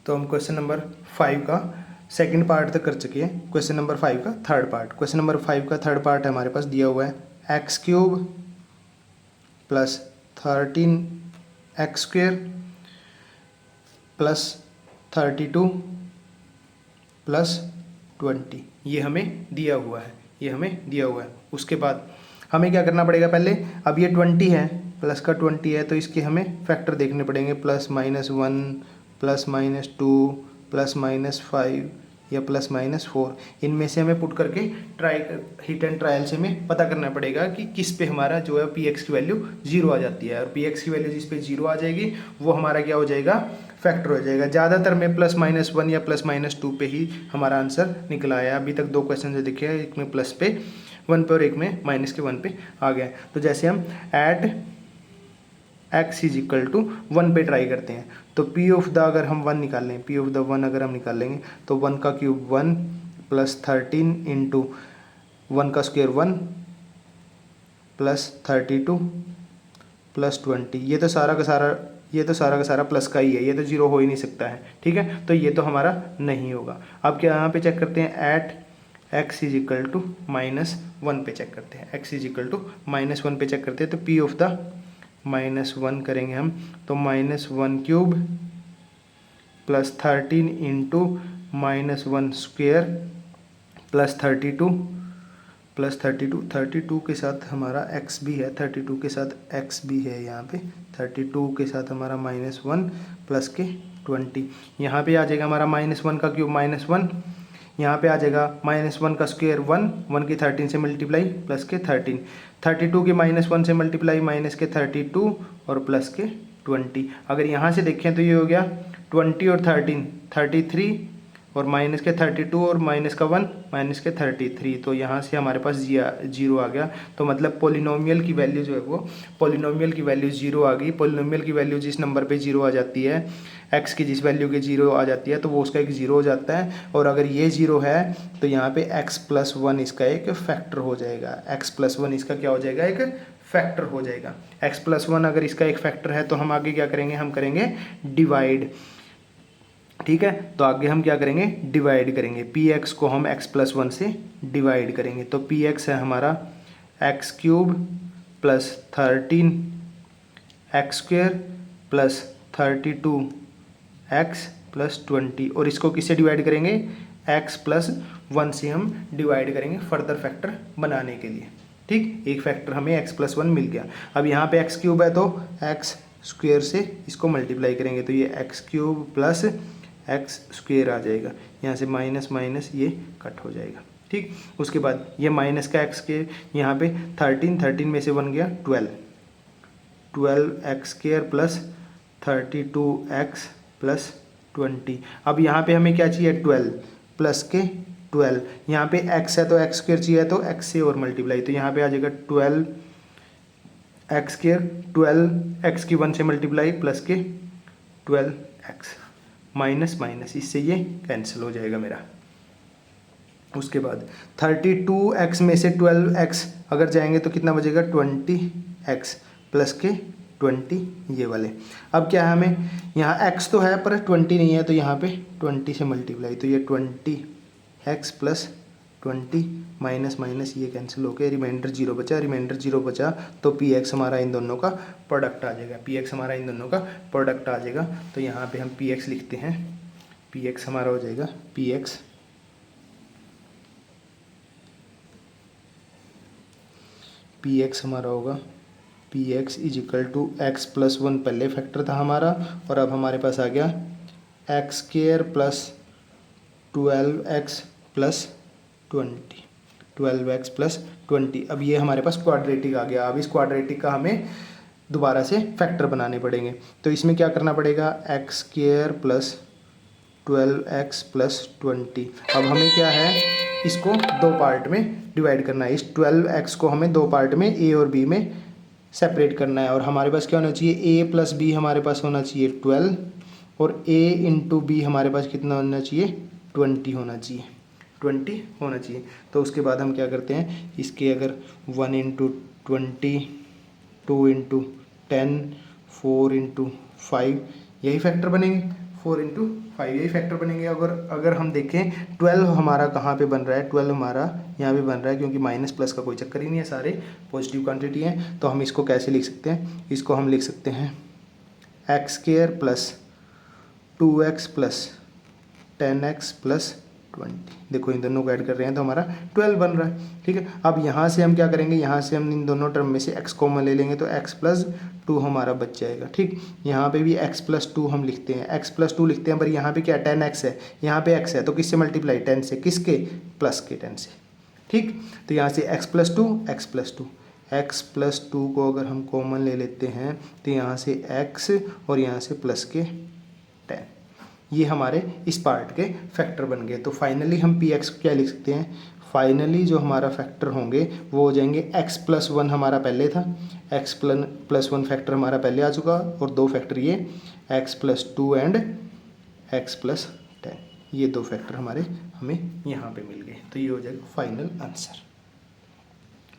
तो हम क्वेश्चन नंबर 5 का सेकंड पार्ट तक कर चुके हैं। क्वेश्चन नंबर 5 का थर्ड पार्ट। क्वेश्चन नंबर 5 का थर्ड पार्ट हमारे पास दिया हुआ है x cube plus 13x² plus 32 plus 20, ये हमें दिया हुआ है, ये हमें दिया हुआ है। उसके बाद हमें क्या करना पड़ेगा, पहले अब ये 20 है, प्लस का 20 है, तो इसके हमें फैक्टर देखने पड़ेंगे, +-1 +-2 +-5 या +-4। इनमें से हमें पुट करके हिट एंड ट्रायल से हमें पता करना पड़ेगा कि किस पे हमारा जो है पी एक्स की वैल्यू 0 आ जाती है। और पी एक्स की वैल्यू जिस पे 0 आ जाएगी वो हमारा क्या हो जाएगा, फैक्टर हो जाएगा। ज़्यादातर में +-1 या +-2 पे ही हमारा आंसर निकला है। अभी तक 2 क्वेश्चन जो दिखे हैं, एक में प्लस पे 1 पे और एक में -1 पे आ गया। तो जैसे हम ऐड x = 1 पे ट्राई करते हैं, तो p ऑफ द अगर हम 1 निकाल लें, p ऑफ द 1 अगर हम निकाल लेंगे तो 1 का क्यूब 1 +13 इंटू 1 का स्क्वायर 1 +32 +20, ये तो सारा का सारा प्लस का ही है, ये तो 0 हो ही नहीं सकता है। ठीक है, तो ये तो हमारा नहीं होगा। अब क्या यहाँ पे चेक करते हैं, एट x = -1 पे चेक करते हैं, x = -1 पे चेक करते हैं। तो p ऑफ द -1 करेंगे हम, तो -1 क्यूब +13 इंटू -1 स्क्वेयर +32 के साथ हमारा x भी है, 32 के साथ x भी है यहाँ पे, 32 के साथ हमारा -1 प्लस के 20, यहाँ पे आ जाएगा हमारा -1 का क्यूब -1, यहाँ पे आ जाएगा -1 का स्क्वायर 1 की 13 से मल्टीप्लाई प्लस के 13, 32 के -1 से मल्टीप्लाई माइनस के 32 और प्लस के 20। अगर यहाँ से देखें तो ये हो गया 20 और 13 33 और माइनस के 32 और माइनस का 1 माइनस के 33, तो यहाँ से हमारे पास 0 आ गया। तो मतलब पोलिनोमियल की वैल्यू जो है वो पोलिनोमियल की वैल्यू 0 आ गई। पोलिनोमियल की वैल्यू जिस नंबर पे 0 आ जाती है, x की जिस वैल्यू के 0 आ जाती है, तो वो उसका एक 0 हो जाता है। और अगर ये 0 है तो यहाँ पे x+1 इसका एक फैक्टर हो जाएगा, x+1 इसका क्या हो जाएगा, एक फैक्टर हो जाएगा। x+1 अगर इसका एक फैक्टर है तो हम आगे क्या करेंगे, हम करेंगे डिवाइड। ठीक है, तो आगे हम क्या करेंगे, डिवाइड करेंगे। px को हम x+1 से डिवाइड करेंगे, तो px है हमारा x³ +13x² +32x +20, और इसको किससे डिवाइड करेंगे, x+1 से हम डिवाइड करेंगे फर्दर फैक्टर बनाने के लिए। ठीक, एक फैक्टर हमें x+1 मिल गया। अब यहाँ पे x³ है तो x² से इसको मल्टीप्लाई करेंगे, तो ये x³ x² आ जाएगा, यहाँ से माइनस माइनस ये कट हो जाएगा। ठीक, उसके बाद ये माइनस का x के यहाँ पे 13 में से 1 गया 12x² +32x +20। अब यहाँ पे हमें क्या चाहिए, 12 प्लस के 12, यहाँ पे x है तो x² चाहिए, तो x से और मल्टीप्लाई, तो यहाँ पे आ जाएगा 12x², 12x की 1 से मल्टीप्लाई प्लस के 12x माइनस माइनस, इससे ये कैंसिल हो जाएगा मेरा। उसके बाद 32x में से 12x अगर जाएंगे तो कितना बचेगा, 20x प्लस के 20 ये वाले। अब क्या है, हमें यहाँ x तो है पर 20 नहीं है, तो यहाँ पे 20 से मल्टीप्लाई, तो ये 20x + 20 माइनस माइनस ये कैंसिल हो गया, रिमाइंडर 0 बचा, रिमाइंडर 0 बचा तो px हमारा इन दोनों का प्रोडक्ट आ जाएगा, px हमारा इन दोनों का प्रोडक्ट आ जाएगा। तो यहाँ पे हम px लिखते हैं, px हमारा हो जाएगा px हमारा होगा px = x+1, पहले फैक्टर था हमारा, और अब हमारे पास आ गया x² +12x +20, 12x +20। अब ये हमारे पास क्वाड्रेटिक आ गया। अब इस क्वाड्रेटिक का हमें दोबारा से फैक्टर बनाने पड़ेंगे, तो इसमें क्या करना पड़ेगा, x² +12x +20। अब हमें क्या है, इसको 2 पार्ट में डिवाइड करना है। इस 12x को हमें 2 पार्ट में a और b में सेपरेट करना है, और हमारे पास क्या होना चाहिए, a + b हमारे पास होना चाहिए 12, और a × b हमारे पास कितना होना चाहिए, 20 होना चाहिए, 20 होना चाहिए। तो उसके बाद हम क्या करते हैं, इसके अगर 1 × 20, 2 × 10, 4 इंटू 5 यही फैक्टर बनेंगे, 4 इंटू 5 यही फैक्टर बनेंगे। अगर हम देखें 12 हमारा कहाँ पे बन रहा है, 12 हमारा यहाँ पे बन रहा है, क्योंकि माइनस प्लस का कोई चक्कर ही नहीं है, सारे पॉजिटिव क्वांटिटी हैं। तो हम इसको कैसे लिख सकते हैं, इसको हम लिख सकते हैं x square plus 2x plus 10x plus 20। देखो इन दोनों को ऐड कर रहे हैं तो हमारा 12 बन रहा है। ठीक है, अब यहाँ से हम क्या करेंगे, यहाँ से हम इन दोनों टर्म में से x कॉमन ले लेंगे तो x प्लस 2 हमारा बच जाएगा। ठीक, यहाँ पे भी x प्लस 2 हम लिखते हैं, x प्लस 2 लिखते हैं, पर यहाँ पे क्या 10x है, यहाँ पे x है तो किससे मल्टीप्लाई, 10 से, किसके, प्लस के 10 से। ठीक, तो यहाँ से x plus 2 x plus 2, x plus 2 को अगर हम कॉमन ले लेते हैं तो यहाँ से x और यहाँ से प्लस के 10, ये हमारे इस पार्ट के फैक्टर बन गए। तो फाइनली हम पी एक्स क्या लिख सकते हैं, फाइनली जो हमारा फैक्टर होंगे वो हो जाएंगे x प्लस 1 हमारा पहले था, x प्लस 1 फैक्टर हमारा पहले आ चुका, और दो फैक्टर ये x plus 2 and x plus 10, ये दो फैक्टर हमारे हमें यहाँ पे मिल गए। तो ये हो जाएगा फाइनल आंसर।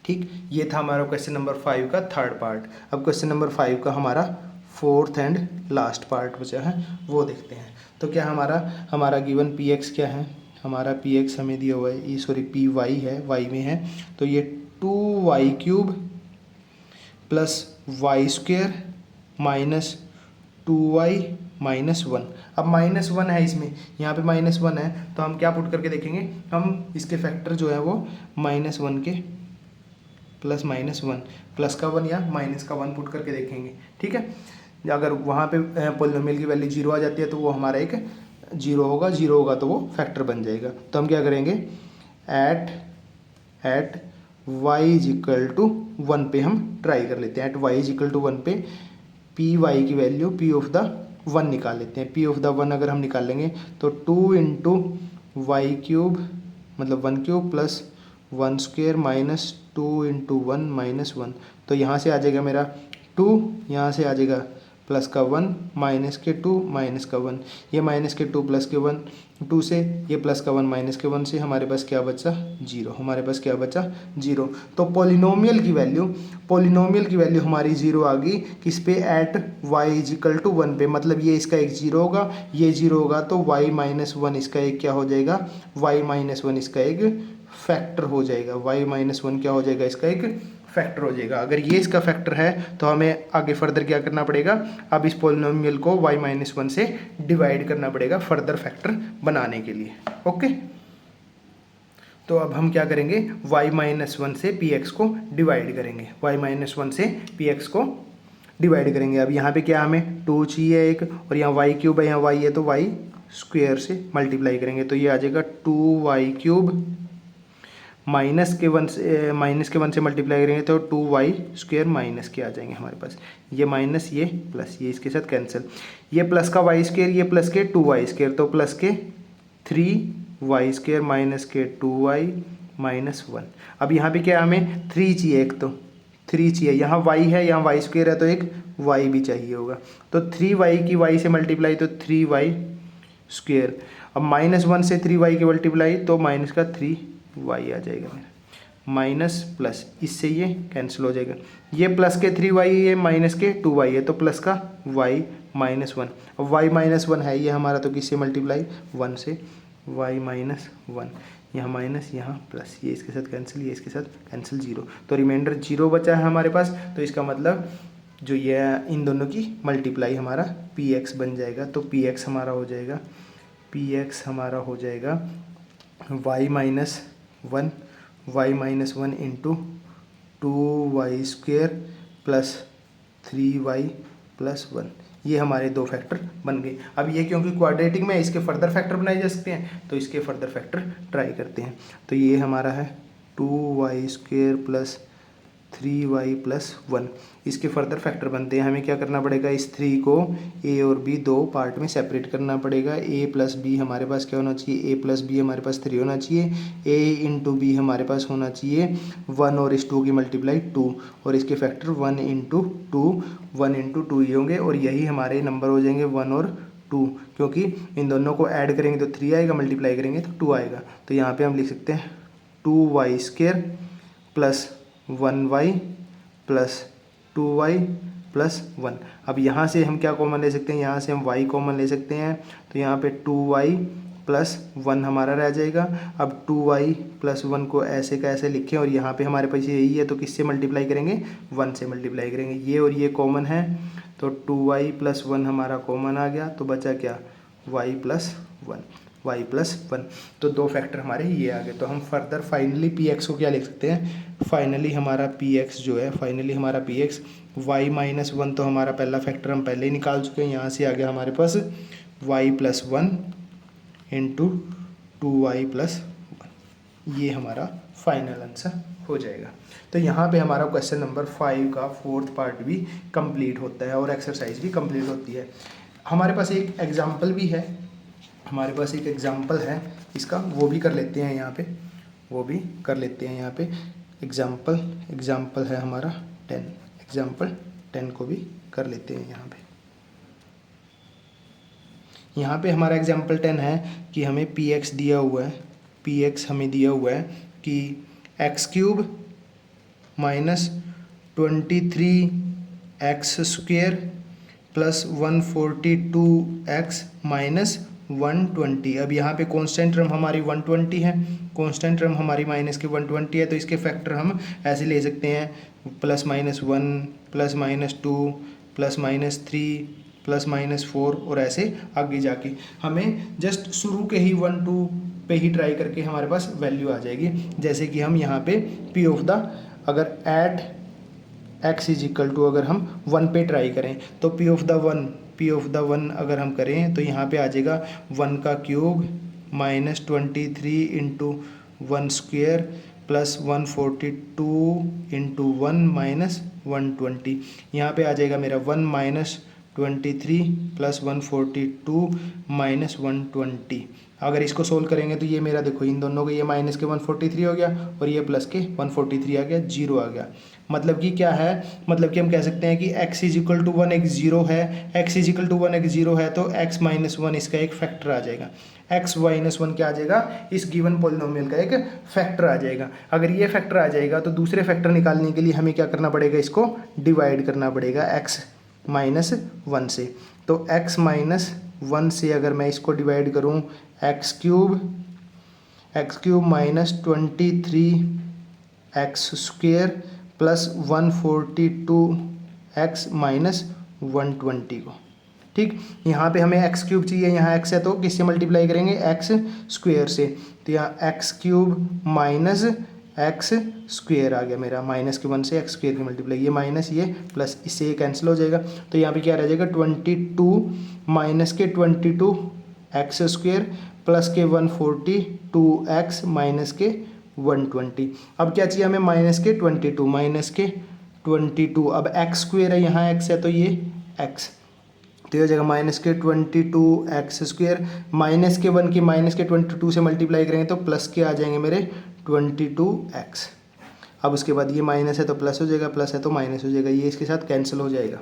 ठीक, ये था हमारा क्वेश्चन नंबर 5 का थर्ड पार्ट। अब क्वेश्चन नंबर 5 का हमारा फोर्थ एंड लास्ट पार्ट बचा है, वो देखते हैं। तो क्या हमारा गिवन पी एक्स क्या है, हमारा पी एक्स हमें दिया हुआ है, सॉरी पी वाई है, वाई में है, तो ये 2y³ plus y square minus 2y minus 1। अब माइनस 1 है इसमें, यहाँ पे माइनस 1 है, तो हम क्या पुट करके देखेंगे, हम इसके फैक्टर जो है वो -1 के प्लस -1, प्लस का 1 या माइनस का 1 पुट करके देखेंगे। ठीक है, अगर वहाँ पे पॉलिनोमियल की वैल्यू 0 आ जाती है तो वो हमारा एक 0 होगा तो वो फैक्टर बन जाएगा। तो हम क्या करेंगे, at y is equal to 1 पे हम ट्राई कर लेते हैं। At y is equal to 1 पे पी वाई की वैल्यू p ऑफ द 1 निकाल लेते हैं। p ऑफ द 1 अगर हम निकालेंगे तो 2 इंटू y³ मतलब 1³ plus 1 square minus 2 into 1 minus 1। तो यहाँ से आ जाएगा मेरा 2, यहाँ से आ जाएगा प्लस का 1 माइनस के 2 माइनस का 1, ये माइनस के 2 प्लस के 1, 2 से ये प्लस का 1 माइनस के 1 से हमारे पास क्या बचा, 0, हमारे पास क्या बचा 0। तो पॉलिनोमियल की वैल्यू हमारी 0 आ गई किस पे, at y is equal to 1 पे, मतलब ये इसका एक 0 होगा, ये 0 होगा तो y माइनस 1 इसका एक क्या हो जाएगा, y माइनस 1 इसका एक फैक्टर हो जाएगा, y माइनस 1 क्या हो जाएगा, इसका एक फैक्टर हो जाएगा। अगर ये इसका फैक्टर है तो हमें आगे फर्दर क्या करना पड़ेगा, अब इस पॉलिनोमियल को y माइनस 1 से डिवाइड करना पड़ेगा फर्दर फैक्टर बनाने के लिए। ओके, तो अब हम क्या करेंगे, y माइनस 1 से पी एक्स को डिवाइड करेंगे, y माइनस 1 से पी एक्स को डिवाइड करेंगे। अब यहाँ पे क्या हमें 2 चाहिए एक, और यहाँ y³ है, यहाँ y है तो y स्क्वेयर से मल्टीप्लाई करेंगे, तो ये आ जाएगा 2y³ माइनस के 1 से मल्टीप्लाई करेंगे तो 2y स्क्वेयर माइनस के आ जाएंगे हमारे पास, ये माइनस ये प्लस, ये इसके साथ कैंसिल, ये प्लस का y स्क्वेयर, ये प्लस के 2y स्क्वेयर, तो प्लस के 3y स्क्वेयर माइनस के 2y माइनस 1। अब यहाँ पे क्या हमें 3 चाहिए, एक तो 3 चाहिए, यहाँ y है, यहाँ y स्क्वेयर है तो एक y भी चाहिए होगा, तो 3y की y से मल्टीप्लाई तो 3y स्क्वेयर, अब -1 से 3y की मल्टीप्लाई तो माइनस का 3y आ जाएगा मेरा, माइनस प्लस, इससे ये कैंसिल हो जाएगा, ये प्लस के 3y है, माइनस के 2y है, तो प्लस का y माइनस 1, अब y माइनस 1 है ये हमारा, तो किससे मल्टीप्लाई 1 से, y माइनस 1, यहाँ माइनस यहाँ प्लस, ये इसके साथ कैंसिल, ये इसके साथ कैंसिल, 0, तो रिमाइंडर 0 बचा है हमारे पास। तो इसका मतलब जो ये इन दोनों की मल्टीप्लाई हमारा पी एक्स बन जाएगा, तो पी एक्स हमारा हो जाएगा, पी एक्स हमारा हो जाएगा y minus 1 into 2y square plus 3y plus 1, ये हमारे दो फैक्टर बन गए। अब ये क्योंकि क्वाड्रेटिक में इसके फर्दर फैक्टर बनाए जा सकते हैं, तो इसके फर्दर फैक्टर ट्राई करते हैं। तो ये हमारा है 2y square plus 3y plus 1, इसके फर्दर फैक्टर बनते हैं। हमें क्या करना पड़ेगा, इस 3 को a और b दो पार्ट में सेपरेट करना पड़ेगा। a प्लस बी हमारे पास क्या होना चाहिए, a प्लस बी हमारे पास 3 होना चाहिए, a इंटू बी हमारे पास होना चाहिए 1 और इस 2 की मल्टीप्लाई 2, और इसके फैक्टर 1 इंटू 2 ही होंगे, और यही हमारे नंबर हो जाएंगे 1 और 2, क्योंकि इन दोनों को ऐड करेंगे तो 3 आएगा, मल्टीप्लाई करेंगे तो 2 आएगा। तो यहाँ पर हम लिख सकते हैं 2y square plus 1y plus 2y plus 1। अब यहाँ से हम क्या कॉमन ले सकते हैं, यहाँ से हम y कॉमन ले सकते हैं, तो यहाँ पे 2y प्लस 1 हमारा रह जाएगा। अब 2y प्लस 1 को ऐसे का ऐसे लिखें और यहाँ पे हमारे पास यही है, तो किससे मल्टीप्लाई करेंगे, 1 से मल्टीप्लाई करेंगे। ये और ये कॉमन है, तो 2y प्लस 1 हमारा कॉमन आ गया, तो बचा क्या, y प्लस 1। तो दो फैक्टर हमारे ये आ गए। तो हम फर्दर फाइनली px को क्या लिख सकते हैं, फाइनली हमारा px जो है, फाइनली हमारा px y माइनस 1, तो हमारा पहला फैक्टर हम पहले ही निकाल चुके हैं। यहाँ से आ गया हमारे पास y plus 1 into 2y plus 1, ये हमारा फाइनल आंसर हो जाएगा। तो यहाँ पे हमारा क्वेश्चन नंबर 5 का 4th पार्ट भी कंप्लीट होता है और एक्सरसाइज भी कंप्लीट होती है। हमारे पास एक एग्जाम्पल भी है, हमारे पास एक एग्जाम्पल है इसका, वो भी कर लेते हैं यहाँ पे, वो भी कर लेते हैं यहाँ पे। एग्जाम्पल है हमारा 10, एग्जाम्पल 10 को भी कर लेते हैं यहाँ पे। यहाँ पे हमारा एग्जाम्पल 10 है कि हमें px दिया हुआ है, px हमें दिया हुआ है कि x³ minus 23x² plus 142x minus 120। अब यहाँ पे कांस्टेंट टर्म हमारी 120 है, कांस्टेंट टर्म हमारी माइनस के 120 है, तो इसके फैक्टर हम ऐसे ले सकते हैं, +-1 +-2 +-3 +-4 और ऐसे आगे जाके हमें जस्ट शुरू के ही 1 2 पे ही ट्राई करके हमारे पास वैल्यू आ जाएगी। जैसे कि हम यहाँ पे P ऑफ द, अगर at x is equal to, अगर हम 1 पे ट्राई करें तो P ऑफ द 1 अगर हम करें तो यहाँ पे आ जाएगा 1³ minus 23 into 1² plus 142 into 1 minus 120। यहाँ पे आ जाएगा मेरा 1 माइनस 23 प्लस 142 माइनस 120। अगर इसको सोल्व करेंगे तो ये मेरा देखो, इन दोनों का ये माइनस के 143 हो गया और ये प्लस के 143 आ गया, 0 आ गया। मतलब कि क्या है, मतलब कि हम कह सकते हैं कि x इज इक्वल टू 1 एक 0 है, x इज इक्वल टू 1 एक 0 है, तो x माइनस 1 इसका एक फैक्टर आ जाएगा। x माइनस 1 क्या आ जाएगा, इस गिवन पॉलिनोमियल का एक फैक्टर आ जाएगा। अगर ये फैक्टर आ जाएगा तो दूसरे फैक्टर निकालने के लिए हमें क्या करना पड़ेगा, इसको डिवाइड करना पड़ेगा x माइनस 1 से। तो x माइनस 1 से अगर मैं इसको डिवाइड करूँ, x³ minus 23x² plus 142x minus 120 को, ठीक। यहाँ पे हमें x³ चाहिए, यहाँ x है तो किससे मल्टीप्लाई करेंगे, x² से। तो यहाँ x³ माइनस x² आ गया मेरा, माइनस के 1 से x² की मल्टीप्लाई, ये माइनस ये प्लस, इससे ये कैंसिल हो जाएगा। तो यहाँ पे क्या रह जाएगा, 22 माइनस के 22x² प्लस के 142x माइनस के 120। अब क्या चाहिए हमें, माइनस के 22। अब x² है, यहाँ x है तो ये x, तो ये हो जाएगा माइनस के 22x² माइनस के 1 की माइनस के 22 से मल्टीप्लाई करेंगे तो प्लस के आ जाएंगे मेरे 22x। अब उसके बाद ये माइनस है तो प्लस हो जाएगा, प्लस है तो माइनस हो जाएगा, ये इसके साथ कैंसिल हो जाएगा,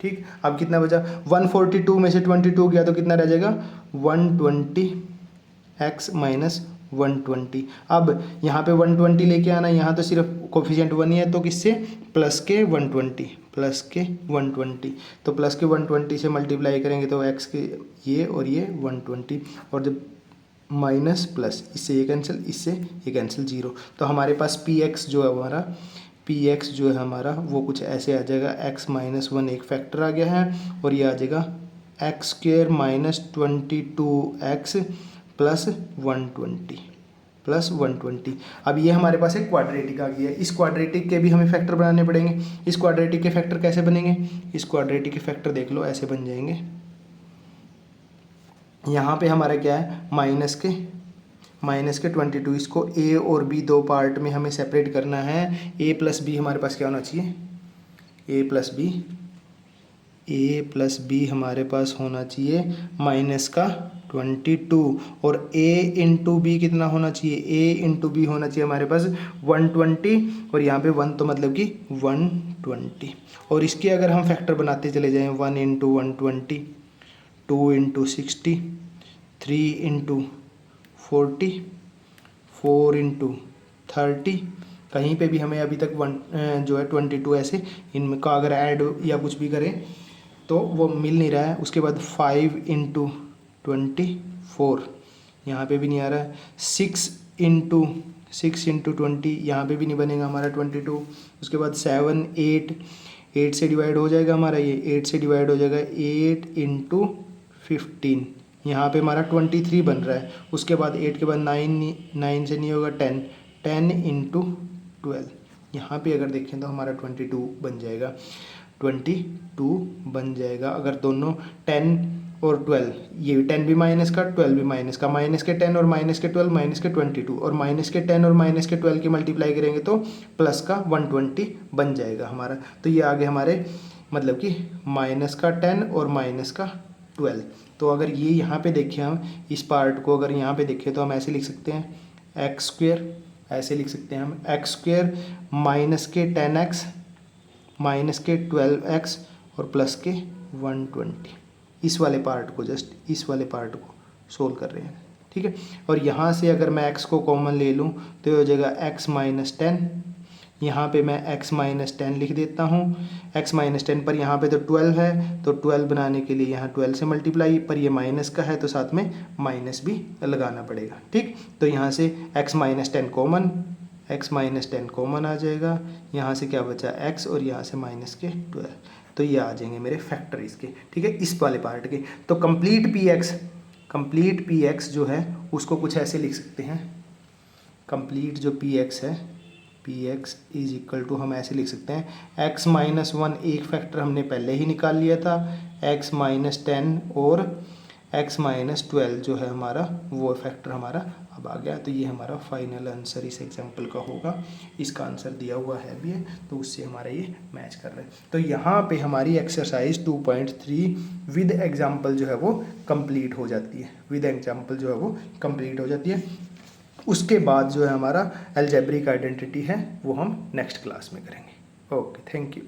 ठीक। अब कितना बचा, 142 में से 22 गया तो कितना रह जाएगा, 120x माइनस 120। अब यहाँ पे 120 लेके आना, यहाँ तो सिर्फ कोफिशिएंट 1 ही है, तो किससे, प्लस के 120, तो प्लस के 120 से मल्टीप्लाई करेंगे तो x के ये और ये 120, और जब माइनस प्लस, इससे ये कैंसिल, इससे ये कैंसिल, 0। तो हमारे पास px जो है हमारा, px जो है हमारा वो कुछ ऐसे आ जाएगा, x माइनस 1 एक फैक्टर आ गया है, और ये आ जाएगा x² माइनस 22x प्लस 120। अब ये हमारे पास एक क्वाड्रेटिक आ गया है, इस क्वाड्रेटिक के भी हमें फैक्टर बनाने पड़ेंगे। इस क्वाड्रेटिक के फैक्टर कैसे बनेंगे, इस क्वाड्रेटिक के फैक्टर देख लो, ऐसे बन जाएंगे। यहाँ पे हमारा क्या है, माइनस के 22, इसको a और b दो पार्ट में हमें सेपरेट करना है। a प्लस बी हमारे पास क्या होना चाहिए, a प्लस बी हमारे पास होना चाहिए माइनस का 22, और a इंटू बी कितना होना चाहिए, a इंटू बी होना चाहिए हमारे पास 120, और यहाँ पे 1 तो मतलब कि 120। और इसके अगर हम फैक्टर बनाते चले जाएं, 1 इंटू 120, 2 इंटू 60, 3 इंटू 40, 4 इंटू 30, कहीं पे भी हमें अभी तक जो है 22 ऐसे इनका अगर ऐड या कुछ भी करें तो वो मिल नहीं रहा है। उसके बाद 5 इंटू 24 यहाँ पर भी नहीं आ रहा है। 6 इंटू 20 यहाँ पर भी नहीं बनेगा हमारा 22। उसके बाद 7 8 से डिवाइड हो जाएगा हमारा, ये 8 से डिवाइड हो जाएगा। 8 इंटू 15 यहाँ पर हमारा 23 बन रहा है। उसके बाद 8 के बाद 9 से नहीं होगा। 10 इंटू 12 यहाँ पे अगर देखें तो हमारा 22 बन जाएगा। 22 बन जाएगा अगर दोनों 10 और 12, ये 10 भी माइनस का 12 भी माइनस का, माइनस के 10 और माइनस के 12 माइनस के 22 और माइनस के 10 और माइनस के 12 की मल्टीप्लाई करेंगे तो प्लस का 120 बन जाएगा हमारा। तो ये आगे हमारे मतलब कि माइनस का 10 और माइनस का 12। तो अगर ये यहाँ पे देखें, हम इस पार्ट को अगर यहाँ पे देखें तो हम ऐसे लिख सकते हैं एक्स स्क्वेयर, ऐसे लिख सकते हैं हम एक्स स्क्वेयर माइनस के 10x माइनस के 12x और प्लस के 120। इस वाले पार्ट को, जस्ट इस वाले पार्ट को सोल्व कर रहे हैं, ठीक है। और यहाँ से अगर मैं x को कॉमन ले लूँ तो ये हो जाएगा x माइनस 10। यहाँ पे मैं x माइनस 10 लिख देता हूँ। x माइनस 10 पर यहाँ पे तो 12 है, तो 12 बनाने के लिए यहाँ 12 से मल्टीप्लाई, पर ये माइनस का है तो साथ में माइनस भी लगाना पड़ेगा, ठीक। तो यहाँ से x minus 10 common, x minus 10 common आ जाएगा। यहाँ से क्या बचा x और यहाँ से माइनस के 12, तो ये आ जाएंगे मेरे फैक्टर इसके, ठीक है, इस वाले पार्ट के। तो कंप्लीट पी एक्स जो है उसको कुछ ऐसे लिख सकते हैं। कंप्लीट जो पी एक्स है, P x is equal to हम ऐसे लिख सकते हैं x माइनस 1 एक फैक्टर हमने पहले ही निकाल लिया था, x माइनस 10 और x माइनस 12 जो है हमारा वो फैक्टर हमारा अब आ गया। तो ये हमारा फाइनल आंसर इस एग्जाम्पल का होगा। इसका आंसर दिया हुआ है भी है तो उससे हमारा ये मैच कर रहा है। तो यहाँ पे हमारी एक्सरसाइज 2.3 विद एग्जाम्पल जो है वो कंप्लीट हो जाती है, विद एग्जाम्पल जो है वो कंप्लीट हो जाती है। उसके बाद जो है हमारा अलजेब्रिक आइडेंटिटी है वो हम नेक्स्ट क्लास में करेंगे। Okay, thank you.